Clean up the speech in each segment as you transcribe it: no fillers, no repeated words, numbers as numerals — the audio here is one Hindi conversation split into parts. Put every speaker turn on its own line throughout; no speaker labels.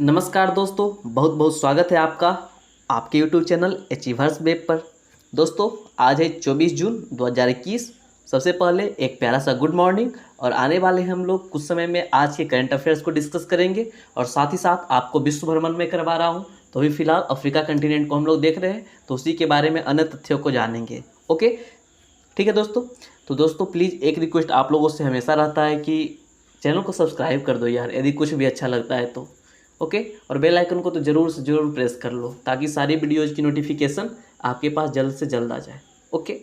नमस्कार दोस्तों, बहुत बहुत स्वागत है आपका आपके यूट्यूब चैनल अचीवर्स वेब पर। दोस्तों, आज है 24 जून 2021। सबसे पहले एक प्यारा सा गुड मॉर्निंग। और आने वाले हम लोग कुछ समय में आज के करंट अफेयर्स को डिस्कस करेंगे और साथ ही साथ आपको विश्व भ्रमण में करवा रहा हूँ। तो अभी फिलहाल अफ्रीका कंटिनेंट को हम लोग देख रहे हैं, तो उसी के बारे में अन्य तथ्यों को जानेंगे। ओके, ठीक है दोस्तों। तो दोस्तों प्लीज़ एक रिक्वेस्ट आप लोगों से हमेशा रहता है कि चैनल को सब्सक्राइब कर दो यार, यदि कुछ भी अच्छा लगता है तो। ओके, और बेल आइकन को तो ज़रूर से ज़रूर प्रेस कर लो ताकि सारी वीडियोज़ की नोटिफिकेशन आपके पास जल्द से जल्द आ जाए। ओके,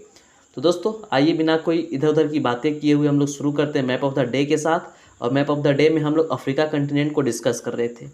तो दोस्तों आइए बिना कोई इधर उधर की बातें किए हुए हम लोग शुरू करते हैं मैप ऑफ द डे के साथ। और मैप ऑफ द डे में हम लोग अफ्रीका कंटिनेंट को डिस्कस कर रहे थे।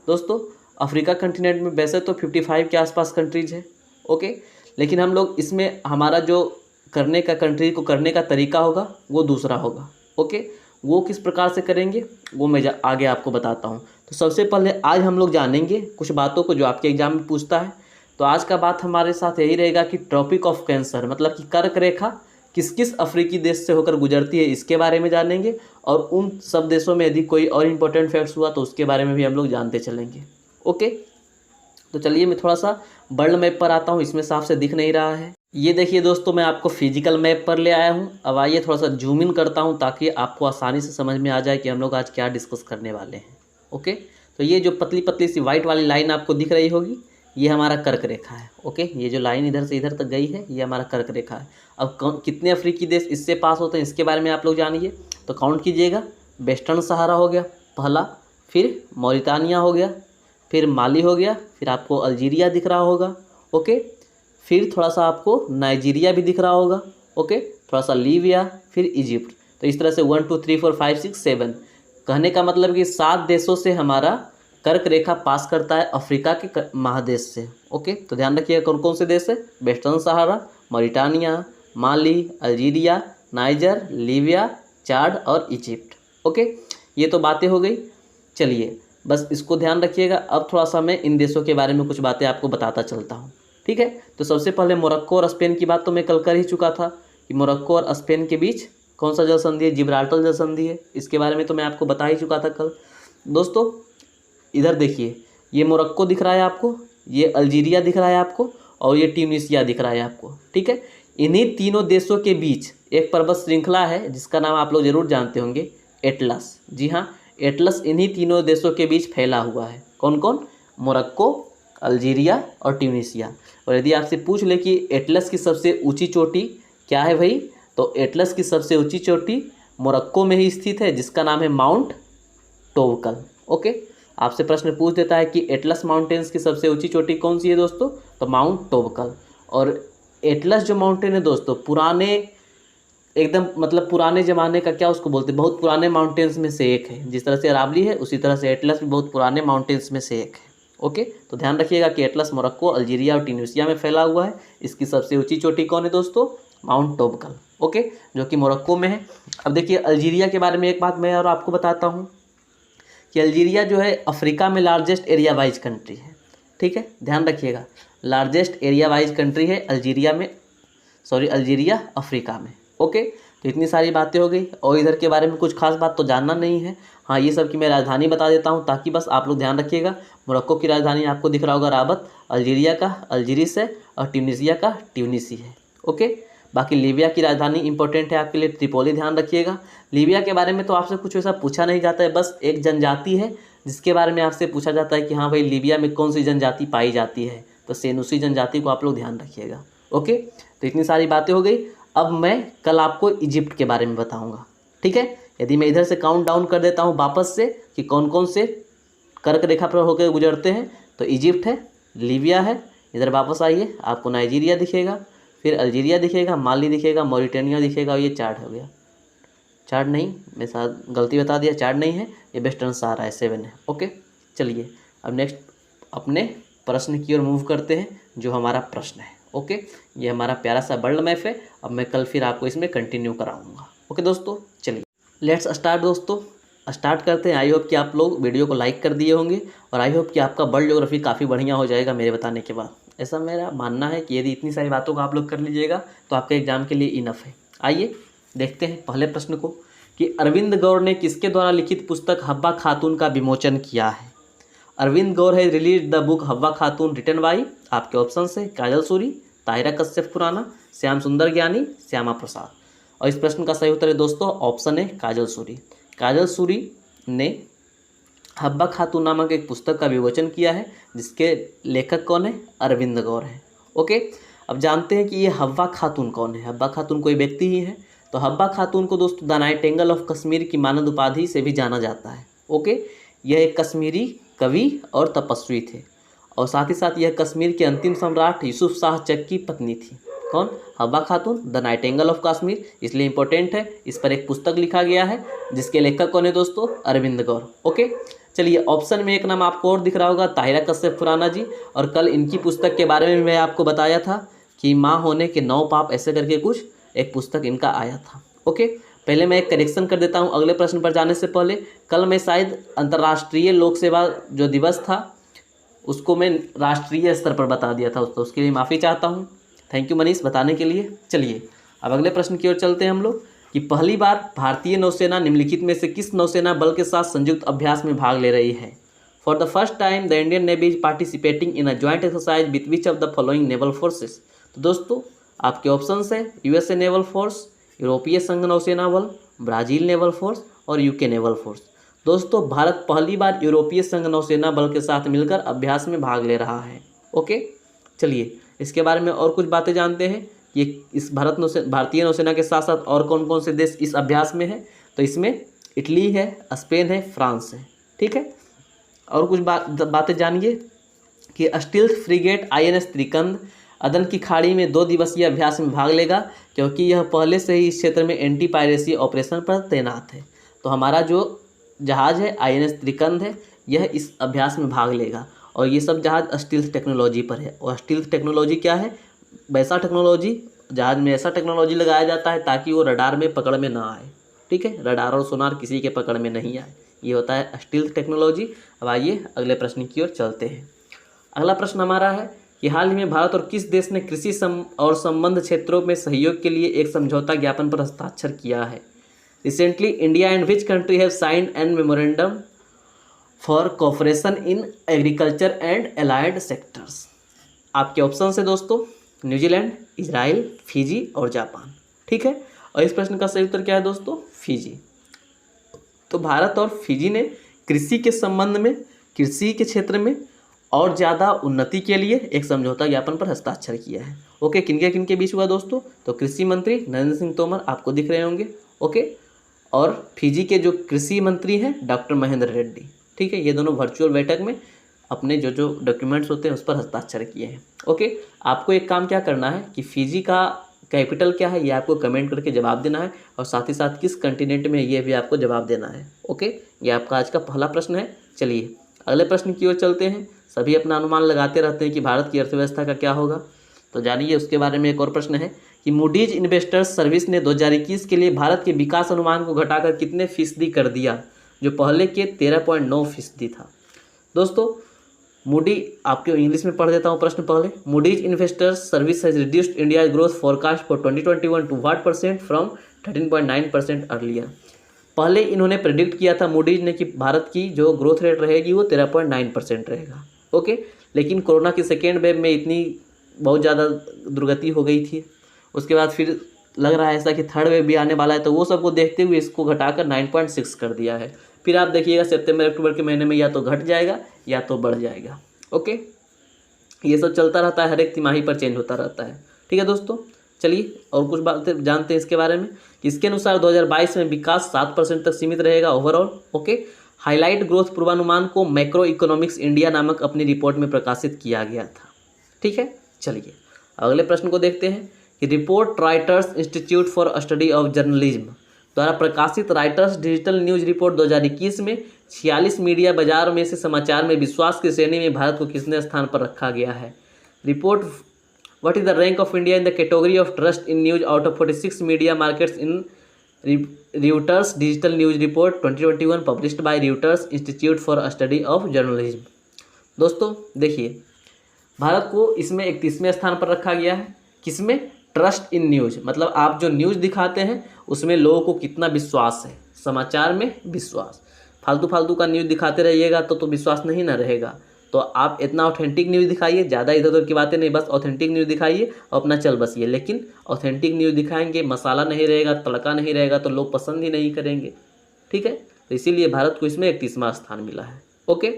दोस्तों, अफ्रीका कंटिनेंट में वैसे तो 55 के आसपास कंट्रीज है। ओके, लेकिन हम लोग इसमें हमारा जो करने का कंट्री को करने का तरीका होगा वो दूसरा होगा। ओके, वो किस प्रकार से करेंगे वो मैं आगे आपको बताता हूँ। तो सबसे पहले आज हम लोग जानेंगे कुछ बातों को जो आपके एग्जाम में पूछता है। तो आज का बात हमारे साथ यही रहेगा कि ट्रॉपिक ऑफ कैंसर मतलब कि कर्क रेखा किस किस अफ्रीकी देश से होकर गुजरती है, इसके बारे में जानेंगे। और उन सब देशों में यदि कोई और इम्पोर्टेंट फैक्ट्स हुआ तो उसके बारे में भी हम लोग जानते चलेंगे। ओके, तो चलिए मैं थोड़ा सा वर्ल्ड मैप पर आता हूँ। इसमें साफ से दिख नहीं रहा है। ये देखिए दोस्तों, मैं आपको फिजिकल मैप पर ले आया हूँ। अब आइए थोड़ा सा जूम इन करता हूँ ताकि आपको आसानी से समझ में आ जाए कि हम लोग आज क्या डिस्कस करने वाले हैं। ओके, तो ये जो पतली पतली सी वाइट वाली लाइन आपको दिख रही होगी, ये हमारा कर्क रेखा है। ओके, ये जो लाइन इधर से इधर तक गई है ये हमारा कर्क रेखा है। अब कितने अफ्रीकी देश इससे पास होते हैं इसके बारे में आप लोग जानिए। तो काउंट कीजिएगा। वेस्टर्न सहारा हो गया पहला, फिर मॉरिटानिया हो गया, फिर माली हो गया, फिर आपको अल्जीरिया दिख रहा होगा। ओके, फिर थोड़ा सा आपको नाइजीरिया भी दिख रहा होगा। ओके, थोड़ा सा लीबिया, फिर इजिप्ट। तो इस तरह से 1 2 3 4 5 6 7 कहने का मतलब कि 7 देशों से हमारा कर्क रेखा पास करता है अफ्रीका के महादेश से। ओके, तो ध्यान रखिएगा कौन कौन से देश है। वेस्टर्न सहारा, मॉरिटानिया, माली, अल्जीरिया, नाइजर, लीबिया, चाड और इजिप्ट। ओके, ये तो बातें हो गई। चलिए बस इसको ध्यान रखिएगा। अब थोड़ा सा मैं इन देशों के बारे में कुछ बातें आपको बताता चलता हूँ। ठीक है, तो सबसे पहले मोरक्को और स्पेन की बात तो मैं कल कर ही चुका था कि मोरक्को और स्पेन के बीच कौन सा जल संधि है, जिब्राल्टर जल संधि है। इसके बारे में तो मैं आपको बता ही चुका था कल। दोस्तों इधर देखिए, ये मोरक्को दिख रहा है आपको, ये अल्जीरिया दिख रहा है आपको, और ये ट्यूनीशिया दिख रहा है आपको। ठीक है, इन्हीं तीनों देशों के बीच एक पर्वत श्रृंखला है जिसका नाम आप लोग जरूर जानते होंगे, एटलस। जी हाँ, एटलस इन्हीं तीनों देशों के बीच फैला हुआ है। कौन कौन? मोरक्को, अल्जीरिया और ट्यूनीशिया। और यदि आपसे पूछ ले कि एटलस की सबसे ऊंची चोटी क्या है भाई, तो एटलस की सबसे ऊंची चोटी मोरक्को में ही स्थित है जिसका नाम है माउंट टोबकल। ओके, आपसे प्रश्न पूछ देता है कि एटलस माउंटेन्स की सबसे ऊंची चोटी कौन सी है दोस्तों, तो माउंट टोबकल। और एटलस जो माउंटेन है दोस्तों, पुराने एकदम मतलब पुराने ज़माने का क्या उसको बोलते हैं, बहुत पुराने माउंटेन्स में से एक है। जिस तरह से अरावली है उसी तरह से एटलस भी बहुत पुराने माउंटेन्स में से एक है। ओके, तो ध्यान रखिएगा कि एटलस मोरक्को, अल्जीरिया और ट्यूनीशिया में फैला हुआ है। इसकी सबसे ऊंची चोटी कौन है दोस्तों? माउंट टोबकल। ओके, जो कि मोरक्को में है। अब देखिए अल्जीरिया के बारे में एक बात मैं और आपको बताता हूँ कि अल्जीरिया जो है अफ्रीका में लार्जेस्ट एरिया वाइज कंट्री है। ठीक है, ध्यान रखिएगा, लार्जेस्ट एरिया वाइज कंट्री है अल्जीरिया अफ्रीका में। ओके, तो इतनी सारी बातें हो गई। और इधर के बारे में कुछ खास बात तो जानना नहीं है। हाँ, ये सब की मैं राजधानी बता देता हूँ ताकि बस आप लोग ध्यान रखिएगा। मोरक्को की राजधानी आपको दिख रहा होगा राबत, अल्जीरिया का अल्जीरिस है, और ट्यूनीशिया का ट्यूनीसी है। ओके, बाकी लीबिया की राजधानी इंपॉर्टेंट है आपके लिए, ट्रिपोली। ध्यान रखिएगा। लीबिया के बारे में तो आपसे कुछ वैसा पूछा नहीं जाता है, बस एक जनजाति है जिसके बारे में आपसे पूछा जाता है कि हाँ भाई लीबिया में कौन सी जनजाति पाई जाती है, तो सेनुसी जनजाति को आप लोग ध्यान रखिएगा। ओके, तो इतनी सारी बातें हो गई। अब मैं कल आपको इजिप्ट के बारे में बताऊंगा। ठीक है, यदि मैं इधर से काउंट डाउन कर देता हूँ वापस से कि कौन कौन से कर्क रेखा पर होकर गुजरते हैं, तो इजिप्ट है, लीबिया है, इधर वापस आइए आपको नाइजीरिया दिखेगा, फिर अल्जीरिया दिखेगा, माली दिखेगा, मॉरिटानिया दिखेगा, और ये चाड हो गया। चाड नहीं, मैं साथ गलती बता दिया, चाड नहीं है, ये वेस्टर्न सहारा है, 7 है। ओके, चलिए अब नेक्स्ट अपने प्रश्न की ओर मूव करते हैं जो हमारा प्रश्न है। ओके, ये हमारा प्यारा सा वर्ल्ड मैप है। अब मैं कल फिर आपको इसमें कंटिन्यू कराऊंगा। ओके दोस्तों, चलिए लेट्स स्टार्ट। दोस्तों स्टार्ट करते हैं। आई होप कि आप लोग वीडियो को लाइक कर दिए होंगे और आई होप कि आपका वर्ल्ड ज्योग्राफी काफ़ी बढ़िया हो जाएगा मेरे बताने के बाद। ऐसा मेरा मानना है कि यदि इतनी सारी बातों को आप लोग कर लीजिएगा तो आपके एग्जाम के लिए इनफ है। आइए देखते हैं पहले प्रश्न को कि अरविंद गौर ने किसके द्वारा लिखित पुस्तक हब्बा खातून का विमोचन किया है। अरविंद गौर है रिलीज द बुक हव्वा खातून रिटन बाई, आपके ऑप्शन है काजल सूरी, ताहिरा कश्यप खुराना, श्याम सुंदर ज्ञानी, श्यामा प्रसाद। और इस प्रश्न का सही उत्तर है दोस्तों ऑप्शन है काजल सूरी। काजल सूरी ने हव्वा खातून नामक एक पुस्तक का विमोचन किया है जिसके लेखक कौन है, अरविंद गौर है। ओके, अब जानते हैं कि ये हव्वा खातून कौन है। हव्वा खातून कोई व्यक्ति ही है। तो हव्वा खातून को दोस्तों द नाइटिंगेल ऑफ कश्मीर की मानद उपाधि से भी जाना जाता है। ओके, यह एक कश्मीरी कवि और तपस्वी थे और साथ ही साथ यह कश्मीर के अंतिम सम्राट यूसुफ शाह चक की पत्नी थी। कौन, हव्वा खातून, द नाइटिंगेल ऑफ कश्मीर, इसलिए इंपॉर्टेंट है। इस पर एक पुस्तक लिखा गया है जिसके लेखक कौन है दोस्तों, अरविंद गौर। ओके, चलिए ऑप्शन में एक नाम आपको और दिख रहा होगा, ताहिरा कश्यप खुराना जी। और कल इनकी पुस्तक के बारे में मैं आपको बताया था कि माँ होने के 9 पाप, ऐसे करके कुछ एक पुस्तक इनका आया था। ओके, पहले मैं एक करेक्शन कर देता हूँ अगले प्रश्न पर जाने से पहले। कल मैं शायद अंतर्राष्ट्रीय लोक सेवा जो दिवस था उसको मैं राष्ट्रीय स्तर पर बता दिया था, तो उसके लिए माफ़ी चाहता हूँ। थैंक यू मनीष बताने के लिए। चलिए अब अगले प्रश्न की ओर चलते हैं हम लोग कि पहली बार भारतीय नौसेना निम्नलिखित में से किस नौसेना बल के साथ संयुक्त अभ्यास में भाग ले रही है। For the first time the Indian navy is participating in a joint exercise with which of the following naval forces. तो दोस्तों आपके ऑप्शंस हैं यूएसए नेवल फोर्स, यूरोपीय संघ नौसेना बल, ब्राज़ील नेवल फोर्स और यूके नेवल फोर्स। दोस्तों भारत पहली बार यूरोपीय संघ नौसेना बल के साथ मिलकर अभ्यास में भाग ले रहा है। ओके, चलिए इसके बारे में और कुछ बातें जानते हैं। ये इस भारतीय नौसेना के साथ साथ और कौन कौन से देश इस अभ्यास में है। तो इसमें इटली है, स्पेन है, फ्रांस है। ठीक है, और कुछ बातें जानिए कि स्टील्थ फ्रिगेट INS त्रिकंद अदन की खाड़ी में 2 दिवसीय अभ्यास में भाग लेगा क्योंकि यह पहले से ही इस क्षेत्र में एंटी पायरेसी ऑपरेशन पर तैनात है। तो हमारा जो जहाज़ है INS त्रिकंद है, यह इस अभ्यास में भाग लेगा और ये सब जहाज़ स्टील्थ टेक्नोलॉजी पर है। और स्टील्थ टेक्नोलॉजी क्या है, वैसा टेक्नोलॉजी, जहाज़ में ऐसा टेक्नोलॉजी लगाया जाता है ताकि वो रडार में पकड़ में ना आए। ठीक है, रडार और सोनार किसी के पकड़ में नहीं आए, ये होता है स्टील्थ टेक्नोलॉजी। अब आइए अगले प्रश्न की ओर चलते हैं। अगला प्रश्न हमारा है कि हाल ही में भारत और किस देश ने कृषि और संबंध क्षेत्रों में सहयोग के लिए एक समझौता ज्ञापन पर हस्ताक्षर किया है। Recently India and which country have signed an memorandum for cooperation in agriculture and allied sectors. आपके ऑप्शन है दोस्तों न्यूजीलैंड, इजराइल, फिजी और जापान। ठीक है, और इस प्रश्न का सही उत्तर क्या है दोस्तों, फिजी। तो भारत और फिजी ने कृषि के संबंध में, कृषि के क्षेत्र में और ज़्यादा उन्नति के लिए एक समझौता ज्ञापन पर हस्ताक्षर किया है। ओके, किनके बीच हुआ दोस्तों, तो कृषि मंत्री नरेंद्र सिंह तोमर आपको दिख रहे होंगे। ओके, और फिजी के जो कृषि मंत्री हैं डॉक्टर महेंद्र रेड्डी। ठीक है, ये दोनों वर्चुअल बैठक में अपने जो डॉक्यूमेंट्स होते हैं उस पर हस्ताक्षर किए हैं। ओके, आपको एक काम क्या करना है कि फिजी का कैपिटल क्या है ये आपको कमेंट करके जवाब देना है और साथ ही साथ किस कंटिनेंट में ये भी आपको जवाब देना है। ओके, ये आपका आज का पहला प्रश्न है। चलिए अगले प्रश्न की ओर चलते हैं। सभी अपना अनुमान लगाते रहते हैं कि भारत की अर्थव्यवस्था का क्या होगा, तो जानिए उसके बारे में। एक और प्रश्न है कि मूडीज इन्वेस्टर्स सर्विस ने 2021 के लिए भारत के विकास अनुमान को घटाकर कितने फीसदी कर दिया, जो पहले के 13.9% था। दोस्तों मूडी, आपके इंग्लिश में पढ़ देता हूँ प्रश्न पहले। Moody's investors service has reduced India growth forecast for 2021 to what percent from 13.9% earlier. पहले इन्होंने प्रेडिक्ट किया था मूडीज ने कि भारत की जो ग्रोथ रेट रहेगी वो 13.9% रहेगा। ओके, लेकिन कोरोना की सेकेंड वेव में इतनी बहुत ज़्यादा दुर्गति हो गई थी, उसके बाद फिर लग रहा है ऐसा कि थर्ड वेव भी आने वाला है, तो वो सबको देखते हुए इसको घटाकर 9.6 कर दिया है। फिर आप देखिएगा सितंबर अक्टूबर के महीने में या तो घट जाएगा या तो बढ़ जाएगा। ओके, ये सब चलता रहता है, हर एक तिमाही पर चेंज होता रहता है। ठीक है दोस्तों, चलिए और कुछ बातें जानते हैं इसके बारे में। इसके अनुसार 2022 में विकास 7% तक सीमित रहेगा ओवरऑल। ओके, हाईलाइट ग्रोथ पूर्वानुमान को मैक्रो इकोनॉमिक्स इंडिया नामक अपनी रिपोर्ट में प्रकाशित किया गया था। ठीक है, चलिए अगले प्रश्न को देखते हैं कि report writers institute for study of journalism द्वारा प्रकाशित राइटर्स डिजिटल न्यूज रिपोर्ट 2021 में 46 मीडिया बाजार में से समाचार में विश्वास की श्रेणी में भारत को किसने स्थान पर रखा गया है। Report what is the rank of India in the category of trust in news out of 46 media markets in Reuters digital news report 2021 published by Reuters institute for study of journalism. दोस्तों देखिए, भारत को इसमें 31वें स्थान पर रखा गया है। किसमें, ट्रस्ट इन न्यूज, मतलब आप जो न्यूज़ दिखाते हैं उसमें लोगों को कितना विश्वास है, समाचार में विश्वास। फालतू फालतू का न्यूज़ दिखाते रहिएगा तो विश्वास नहीं ना रहेगा। तो आप इतना ऑथेंटिक न्यूज़ दिखाइए, ज़्यादा इधर उधर की बातें नहीं, बस ऑथेंटिक न्यूज़ दिखाइए और अपना चल बसिए। लेकिन ऑथेंटिक न्यूज़ दिखाएंगे, मसाला नहीं रहेगा, तड़का नहीं रहेगा तो लोग पसंद ही नहीं करेंगे। ठीक है, तो इसीलिए भारत को इसमें 31वां स्थान मिला है। ओके,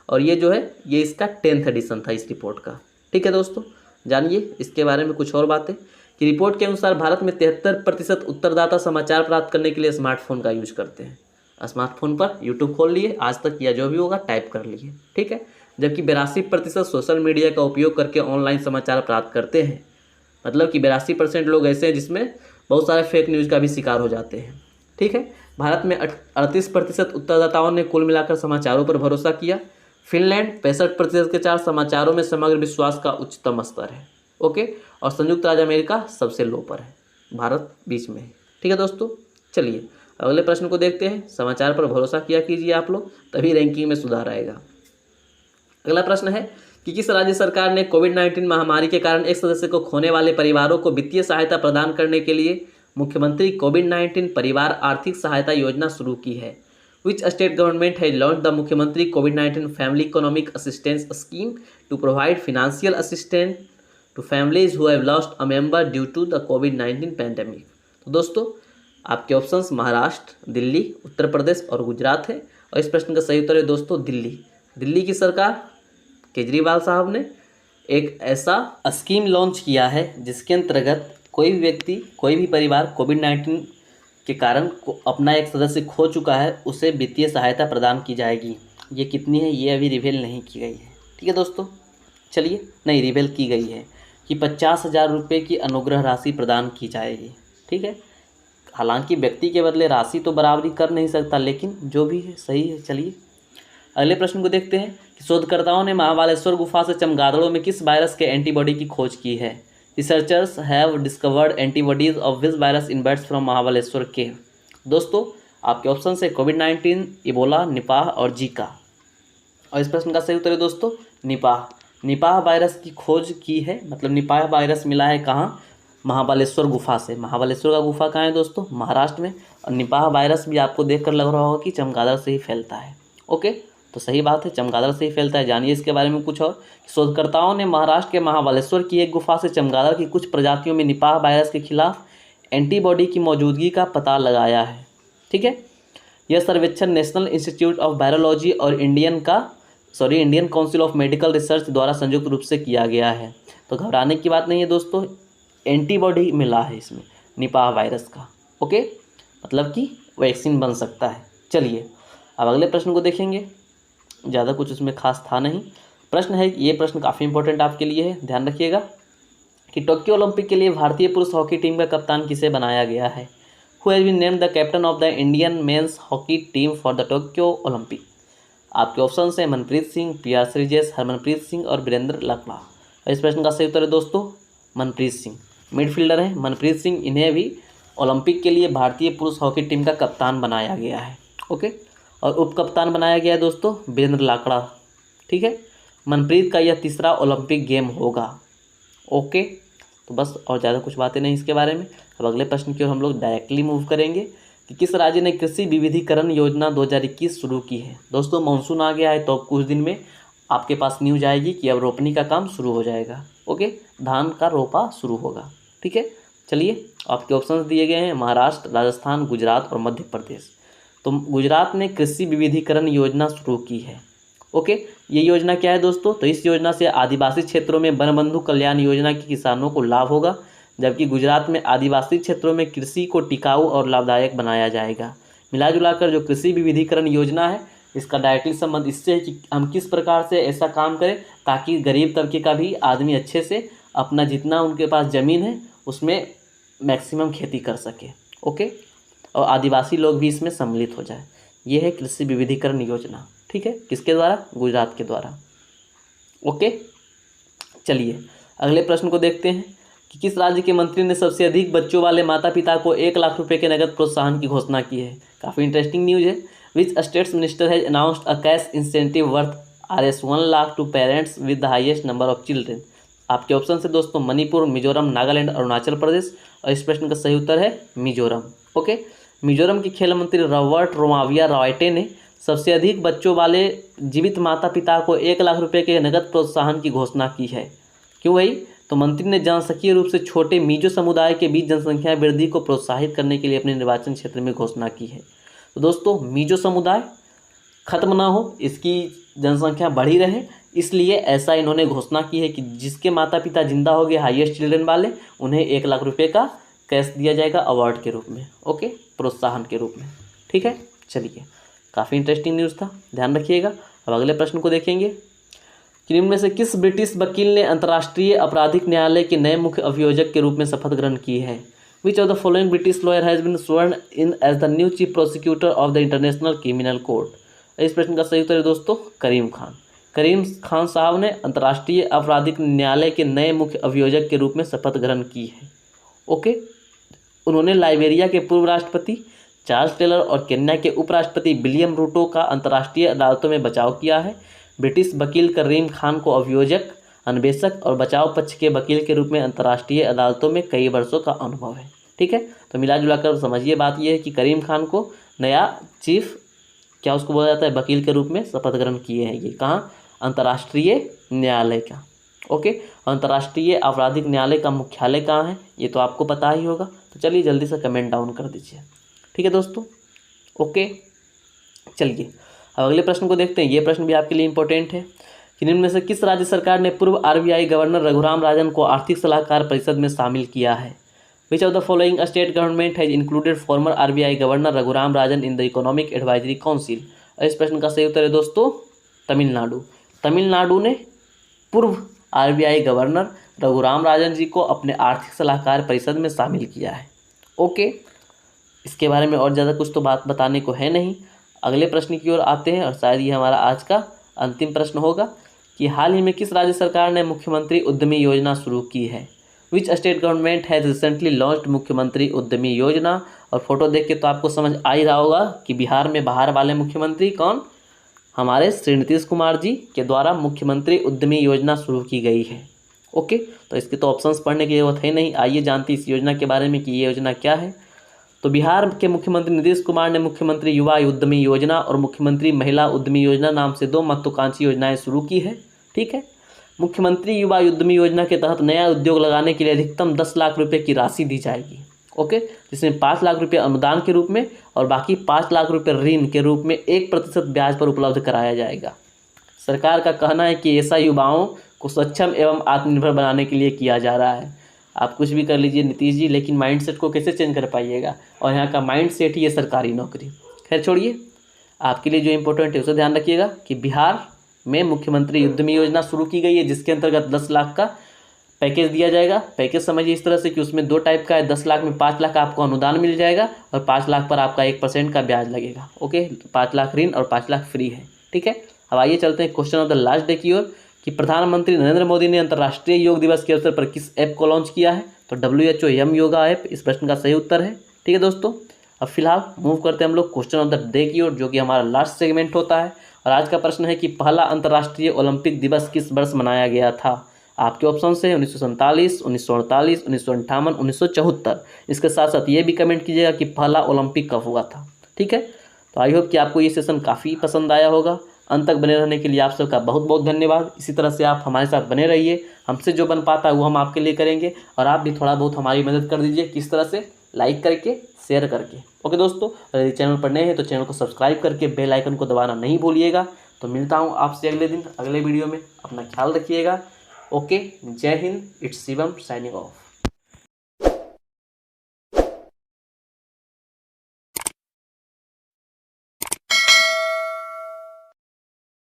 और ये जो है ये इसका 10th एडिशन था इस रिपोर्ट का। ठीक है दोस्तों, जानिए इसके बारे में कुछ और बातें कि रिपोर्ट के अनुसार भारत में 73% उत्तरदाता समाचार प्राप्त करने के लिए स्मार्टफोन का यूज करते हैं। स्मार्टफोन पर यूट्यूब खोल लिए, आज तक या जो भी होगा टाइप कर लिए। ठीक है, जबकि 82% सोशल मीडिया का उपयोग करके ऑनलाइन समाचार प्राप्त करते हैं। मतलब कि 82% लोग ऐसे हैं जिसमें बहुत सारे फेक न्यूज़ का भी शिकार हो जाते हैं। ठीक है, भारत में 38% उत्तरदाताओं ने कुल मिलाकर समाचारों पर भरोसा किया। फिनलैंड 65% के साथ समाचारों में समग्र विश्वास का उच्चतम स्तर है। ओके, और संयुक्त राज्य अमेरिका सबसे लो पर है, भारत बीच में है। ठीक है दोस्तों, चलिए अगले प्रश्न को देखते हैं। समाचार पर भरोसा किया कीजिए आप लोग, तभी रैंकिंग में सुधार आएगा। अगला प्रश्न है कि किस राज्य सरकार ने कोविड-19 महामारी के कारण एक सदस्य को खोने वाले परिवारों को वित्तीय सहायता प्रदान करने के लिए मुख्यमंत्री कोविड-19 परिवार आर्थिक सहायता योजना शुरू की है? Which state government has launched the मुख्यमंत्री कोविड-19 family economic assistance scheme to provide financial assistance to families who have lost a member due to the covid pandemic? तो दोस्तों आपके ऑप्शंस महाराष्ट्र, दिल्ली, उत्तर प्रदेश और गुजरात है। और इस प्रश्न का सही उत्तर है दोस्तों दिल्ली। दिल्ली की सरकार केजरीवाल साहब ने एक ऐसा स्कीम लॉन्च किया है जिसके अंतर्गत कोई भी व्यक्ति, कोई भी परिवार कोविड-19 के कारण अपना एक सदस्य खो चुका है, उसे वित्तीय सहायता प्रदान की जाएगी। ये कितनी है ये अभी रिवील नहीं की गई है। ठीक है दोस्तों, चलिए नहीं रिवील की गई है कि 50,000 रुपये की अनुग्रह राशि प्रदान की जाएगी। ठीक है, हालांकि व्यक्ति के बदले राशि तो बराबरी कर नहीं सकता, लेकिन जो भी है सही है। चलिए अगले प्रश्न को देखते हैं कि शोधकर्ताओं ने महाबालेश्वर गुफा से चमगादड़ों में किस वायरस के एंटीबॉडी की खोज की है? Researchers have discovered antibodies of which virus in birds from Mahabaleshwar cave? दोस्तों आपके ऑप्शन है कोविड-19, इबोला, निपाह और जीका। और इस प्रश्न का सही उत्तर है दोस्तों निपाह। निपाह वायरस की खोज की है, मतलब निपाह वायरस मिला है कहाँ? महाबालेश्वर गुफा से। महाबालेश्वर का गुफा कहाँ है दोस्तों? महाराष्ट्र में। और निपाह वायरस भी आपको देखकर लग रहा होगा कि चमगादड़ से ही फैलता है। ओके, तो सही बात है, चमगादड़ से ही फैलता है। जानिए इसके बारे में कुछ और। शोधकर्ताओं ने महाराष्ट्र के महाबालेश्वर की एक गुफा से चमगादड़ की कुछ प्रजातियों में निपाह वायरस के खिलाफ एंटीबॉडी की मौजूदगी का पता लगाया है। ठीक है, यह सर्वेक्षण नेशनल इंस्टीट्यूट ऑफ वायरोलॉजी और Indian council of medical research द्वारा संयुक्त रूप से किया गया है। तो घबराने की बात नहीं है दोस्तों, एंटीबॉडी मिला है इसमें निपाह वायरस का। ओके, मतलब कि वैक्सीन बन सकता है। चलिए अब अगले प्रश्न को देखेंगे। ज़्यादा कुछ उसमें खास था नहीं। प्रश्न है, ये प्रश्न काफ़ी इंपॉर्टेंट आपके लिए है, ध्यान रखिएगा कि टोक्यो ओलंपिक के लिए भारतीय पुरुष हॉकी टीम का कप्तान किसे बनाया गया है? Who has been named the captain of the Indian men's hockey team for the Tokyo Olympic? आपके ऑप्शन हैं मनप्रीत सिंह, पी.आर. श्रीजेश, हरमनप्रीत सिंह और वीरेंद्र लकड़ा। इस प्रश्न का सही उत्तर है दोस्तों मनप्रीत सिंह। मिडफील्डर हैं मनप्रीत सिंह, इन्हें भी ओलंपिक के लिए भारतीय पुरुष हॉकी टीम का कप्तान बनाया गया है। ओके, और उप कप्तान बनाया गया है दोस्तों वीरेंद्र लाकड़ा। ठीक है, मनप्रीत का यह तीसरा ओलंपिक गेम होगा। ओके, तो बस और ज़्यादा कुछ बातें नहीं इसके बारे में। अब अगले प्रश्न की ओर हम लोग डायरेक्टली मूव करेंगे कि किस राज्य ने कृषि विविधीकरण योजना 2021 शुरू की है? दोस्तों मानसून आ गया है तो कुछ दिन में आपके पास न्यूज आएगी कि अब रोपनी का काम शुरू हो जाएगा। ओके, धान का रोपा शुरू होगा। ठीक है, चलिए आपके ऑप्शंस दिए गए हैं महाराष्ट्र, राजस्थान, गुजरात और मध्य प्रदेश। तो गुजरात ने कृषि विविधीकरण योजना शुरू की है। ओके, ये योजना क्या है दोस्तों? तो इस योजना से आदिवासी क्षेत्रों में वनबंधु कल्याण योजना के किसानों को लाभ होगा, जबकि गुजरात में आदिवासी क्षेत्रों में कृषि को टिकाऊ और लाभदायक बनाया जाएगा। मिला जुलाकर जो कृषि विविधीकरण योजना है, इसका डायरेक्टली संबंध इससे है कि हम किस प्रकार से ऐसा काम करें ताकि गरीब तबके का भी आदमी अच्छे से अपना जितना उनके पास ज़मीन है उसमें मैक्सिमम खेती कर सके। ओके, और आदिवासी लोग भी इसमें सम्मिलित हो जाए। ये है कृषि विविधीकरण योजना। ठीक है, किसके द्वारा? गुजरात के द्वारा। ओके, चलिए अगले प्रश्न को देखते हैं कि किस राज्य के मंत्री ने सबसे अधिक बच्चों वाले माता पिता को 1 लाख रुपए के नगद प्रोत्साहन की घोषणा की है? काफ़ी इंटरेस्टिंग न्यूज है। Which state's minister has announced a cash incentive worth Rs 1 lakh to parents with the highest number of children? आपके ऑप्शन से दोस्तों मणिपुर, मिजोरम, नागालैंड, अरुणाचल प्रदेश। और इस प्रश्न का सही उत्तर है मिजोरम। ओके, मिजोरम के खेल मंत्री रॉबर्ट रोमाविया रॉयटे ने सबसे अधिक बच्चों वाले जीवित माता पिता को 1 लाख रुपए के नगद प्रोत्साहन की घोषणा की है। क्यों भाई? तो मंत्री ने जनसांख्यिकीय रूप से छोटे मिजो समुदाय के बीच जनसंख्या वृद्धि को प्रोत्साहित करने के लिए अपने निर्वाचन क्षेत्र में घोषणा की है। तो दोस्तों, मिजो समुदाय खत्म ना हो, इसकी जनसंख्या बढ़ी रहे, इसलिए ऐसा इन्होंने घोषणा की है कि जिसके माता पिता जिंदा हो गए हाईएस्ट चिल्ड्रन वाले, उन्हें 1 लाख रुपए का कैश दिया जाएगा अवार्ड के रूप में, ओके, प्रोत्साहन के रूप में। ठीक है, चलिए, काफ़ी इंटरेस्टिंग न्यूज़ था, ध्यान रखिएगा। अब अगले प्रश्न को देखेंगे कि निम्न में से किस ब्रिटिश वकील ने अंतर्राष्ट्रीय आपराधिक न्यायालय के नए मुख्य अभियोजक के रूप में शपथ ग्रहण की है? Which of the following British lawyer has been sworn in as the new chief prosecutor of the international criminal court? इस प्रश्न का सही उत्तर है दोस्तों करीम खान। करीम खान साहब ने अंतर्राष्ट्रीय आपराधिक न्यायालय के नए मुख्य अभियोजक के रूप में शपथ ग्रहण की है। ओके, उन्होंने लाइबेरिया के पूर्व राष्ट्रपति चार्ल्स टेलर और केन्या के उपराष्ट्रपति विलियम रूटो का अंतर्राष्ट्रीय अदालतों में बचाव किया है। ब्रिटिश वकील करीम खान को अभियोजक, अन्वेषक और बचाव पक्ष के वकील के रूप में अंतर्राष्ट्रीय अदालतों में कई वर्षों का अनुभव है। ठीक है, तो मिला जुला कर समझिए, बात यह है कि करीम खान को नया चीफ, क्या उसको बोला जाता है, वकील के रूप में शपथ ग्रहण किए हैं। ये कहाँ? अंतर्राष्ट्रीय न्यायालय का। ओके, अंतर्राष्ट्रीय आपराधिक न्यायालय का मुख्यालय कहाँ है, ये तो आपको पता ही होगा। तो चलिए जल्दी से कमेंट डाउन कर दीजिए। ठीक है दोस्तों, ओके, चलिए अब अगले प्रश्न को देखते हैं। ये प्रश्न भी आपके लिए इंपॉर्टेंट है कि निम्न में से किस राज्य सरकार ने पूर्व आरबीआई गवर्नर रघुराम राजन को आर्थिक सलाहकार परिषद में शामिल किया है? Which of the following state government has included farmer RBI governor Raghuram Rajan in the economic advisory council? इस प्रश्न का सही उत्तर है दोस्तों तमिलनाडु। तमिलनाडु ने पूर्व आरबीआई गवर्नर रघुराम राजन जी को अपने आर्थिक सलाहकार परिषद में शामिल किया है। ओके, इसके बारे में और ज़्यादा कुछ तो बात बताने को है नहीं। अगले प्रश्न की ओर आते हैं और शायद ये हमारा आज का अंतिम प्रश्न होगा कि हाल ही में किस राज्य सरकार ने मुख्यमंत्री उद्यमी योजना शुरू की है? Which state government has recently launched मुख्यमंत्री उद्यमी योजना? और फोटो देख के तो आपको समझ आ ही रहा होगा कि बिहार में बाहर वाले मुख्यमंत्री कौन, हमारे श्री नीतीश कुमार जी के द्वारा मुख्यमंत्री उद्यमी योजना शुरू की गई है। ओके, तो इसके तो ऑप्शंस पढ़ने की जरूरत है नहीं। आइए जानते इस योजना के बारे में कि ये योजना क्या है। तो बिहार के मुख्यमंत्री नीतीश कुमार ने मुख्यमंत्री युवा उद्यमी योजना और मुख्यमंत्री महिला उद्यमी योजना नाम से 2 महत्वाकांक्षी योजनाएं शुरू की है। ठीक है, मुख्यमंत्री युवा उद्यमी योजना के तहत नया उद्योग लगाने के लिए अधिकतम 10 लाख रुपए की राशि दी जाएगी। ओके, जिसमें 5 लाख रुपये अनुदान के रूप में और बाकी 5 लाख रुपये ऋण के रूप में 1% ब्याज पर उपलब्ध कराया जाएगा। सरकार का कहना है कि ऐसा युवाओं को सक्षम एवं आत्मनिर्भर बनाने के लिए किया जा रहा है। आप कुछ भी कर लीजिए नीतीश जी, लेकिन माइंडसेट को कैसे चेंज कर पाइएगा? और यहाँ का माइंडसेट ही है सरकारी नौकरी। खैर छोड़िए, आपके लिए जो इम्पोर्टेंट है उसे ध्यान रखिएगा कि बिहार में मुख्यमंत्री उद्यमी योजना शुरू की गई है, जिसके अंतर्गत 10 लाख का पैकेज दिया जाएगा। पैकेज समझिए इस तरह से कि उसमें 2 टाइप का है। 10 लाख में 5 लाख आपको अनुदान मिल जाएगा और 5 लाख पर आपका 1% का ब्याज लगेगा। ओके, 5 लाख ऋण और 5 लाख फ्री है। ठीक है, अब आइए चलते हैं question of the last day की ओर कि प्रधानमंत्री नरेंद्र मोदी ने अंतर्राष्ट्रीय योग दिवस के अवसर पर किस ऐप को लॉन्च किया है? तो WHO यम योगा ऐप इस प्रश्न का सही उत्तर है। ठीक है दोस्तों, अब फिलहाल मूव करते हैं हम लोग क्वेश्चन ऑफ द डे की ओर, जो कि हमारा लास्ट सेगमेंट होता है। और आज का प्रश्न है कि पहला अंतर्राष्ट्रीय ओलंपिक दिवस किस वर्ष मनाया गया था? आपके ऑप्शन है 1947, 1948, 1958, 1974। इसके साथ साथ ये भी कमेंट कीजिएगा कि पहला ओलंपिक कब हुआ था। ठीक है, तो आई होप कि आपको ये सेशन काफ़ी पसंद आया होगा। अंत तक बने रहने के लिए आप सबका बहुत बहुत धन्यवाद। इसी तरह से आप हमारे साथ बने रहिए। हमसे जो बन पाता है वो हम आपके लिए करेंगे, और आप भी थोड़ा बहुत हमारी मदद कर दीजिए। किस तरह से? लाइक करके, शेयर करके। ओके दोस्तों, और यदि चैनल पर नए हैं तो चैनल को सब्सक्राइब करके बेल आइकन को दबाना नहीं भूलिएगा। तो मिलता हूँ आपसे अगले दिन अगले वीडियो में। अपना ख्याल रखिएगा। ओके, जय Hind, it's Shivam signing off.